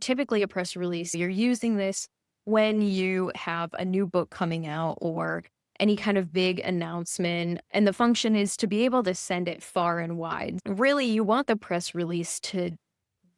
Typically, a press release, you're using this when you have a new book coming out or any kind of big announcement. And the function is to be able to send it far and wide. Really, you want the press release to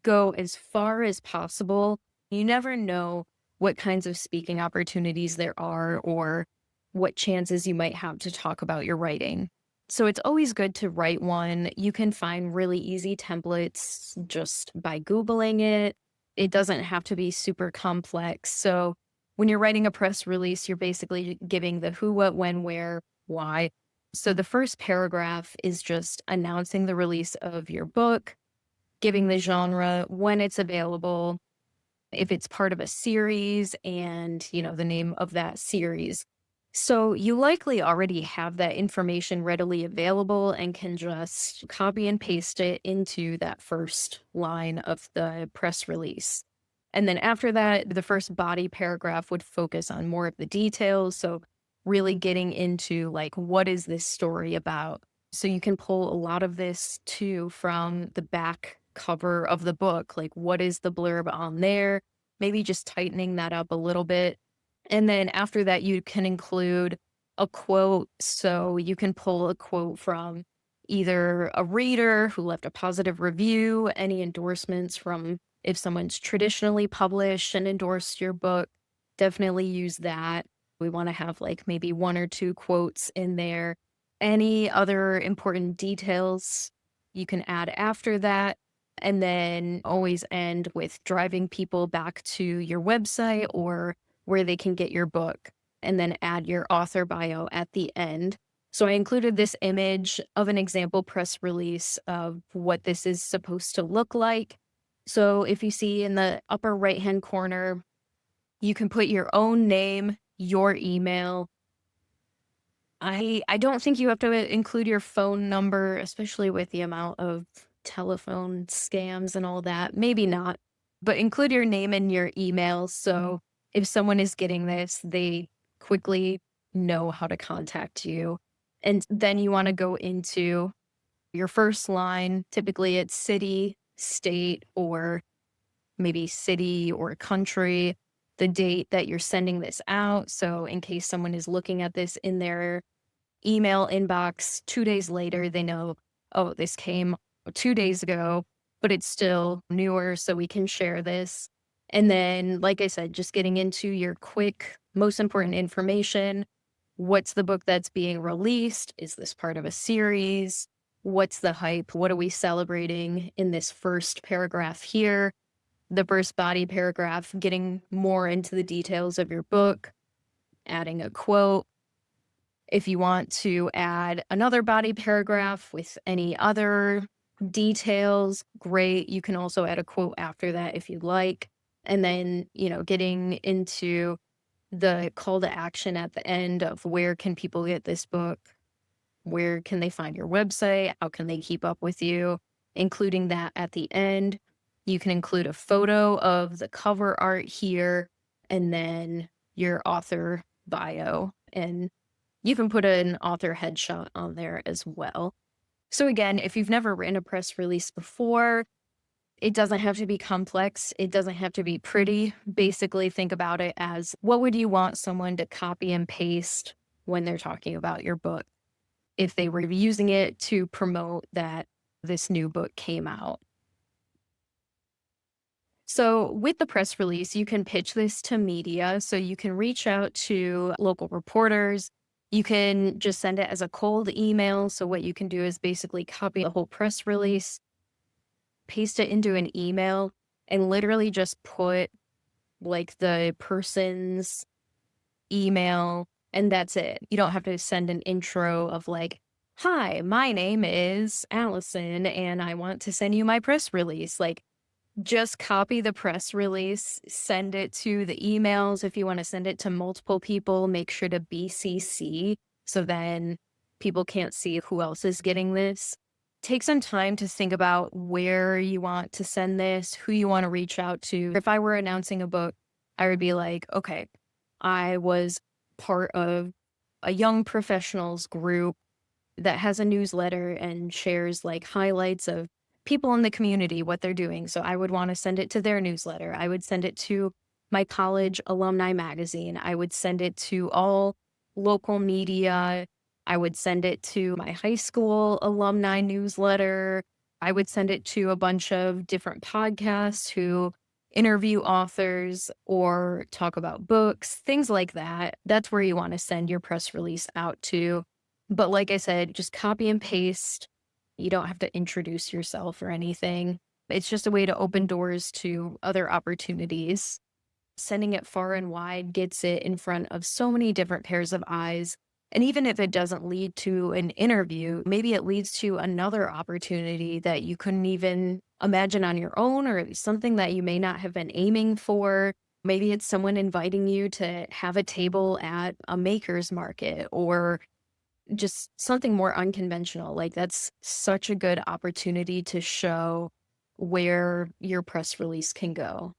go as far as possible. You never know what kinds of speaking opportunities there are or what chances you might have to talk about your writing. So it's always good to write one. You can find really easy templates just by Googling it. It doesn't have to be super complex. So when you're writing a press release, you're basically giving the who, what, when, where, why. So the first paragraph is just announcing the release of your book, giving the genre, when it's available, if it's part of a series, and, the name of that series. So you likely already have that information readily available and can just copy and paste it into that first line of the press release. And then after that, the first body paragraph would focus on more of the details. So really getting into like, what is this story about? So you can pull a lot of this too from the back cover of the book. Like, what is the blurb on there? Maybe just tightening that up a little bit. And then after that, you can include a quote. So you can pull a quote from either a reader who left a positive review, any endorsements from if someone's traditionally published and endorsed your book, definitely use that. We want to have like maybe one or two quotes in there. Any other important details you can add after that. And then always end with driving people back to your website or where they can get your book, and then add your author bio at the end. So I included this image of an example press release of what this is supposed to look like. So if you see in the upper right-hand corner, you can put your own name, your email. I don't think you have to include your phone number, especially with the amount of telephone scams and all that. Maybe not, but include your name and your email. So if someone is getting this, they quickly know how to contact you. And then you want to go into your first line. Typically it's city, state, or maybe city or country, the date that you're sending this out. So in case someone is looking at this in their email inbox 2 days later, they know, oh, this came 2 days ago, but it's still newer, so we can share this. And then, like I said, just getting into your quick, most important information. What's the book that's being released? Is this part of a series? What's the hype? What are we celebrating in this first paragraph here? The first body paragraph, getting more into the details of your book, adding a quote. If you want to add another body paragraph with any other details, great. You can also add a quote after that if you'd like. And then, getting into the call to action at the end of where can people get this book? Where can they find your website? How can they keep up with you? Including that at the end. You can include a photo of the cover art here and then your author bio. And you can put an author headshot on there as well. So again, if you've never written a press release before, it doesn't have to be complex. It doesn't have to be pretty. Basically, think about it as, what would you want someone to copy and paste when they're talking about your book if they were using it to promote that this new book came out? So with the press release, you can pitch this to media. So you can reach out to local reporters. You can just send it as a cold email. So what you can do is basically copy the whole press release, paste it into an email, and literally just put like the person's email, and that's it. You don't have to send an intro of like, hi, my name is Allison, and I want to send you my press release. Like, just copy the press release, send it to the emails. If you want to send it to multiple people, make sure to BCC so then people can't see who else is getting this. Take some time to think about where you want to send this, who you want to reach out to. If I were announcing a book, I would be like, okay, I was part of a young professionals group that has a newsletter and shares like highlights of people in the community, what they're doing. So I would want to send it to their newsletter. I would send it to my college alumni magazine. I would send it to all local media. I would send it to my high school alumni newsletter. I would send it to a bunch of different podcasts who interview authors or talk about books, things like that. That's where you want to send your press release out to. But like I said, just copy and paste. You don't have to introduce yourself or anything. It's just a way to open doors to other opportunities. Sending it far and wide gets it in front of so many different pairs of eyes. And even if it doesn't lead to an interview, maybe it leads to another opportunity that you couldn't even imagine on your own, or something that you may not have been aiming for. Maybe it's someone inviting you to have a table at a maker's market, or just something more unconventional. Like, that's such a good opportunity to show where your press release can go.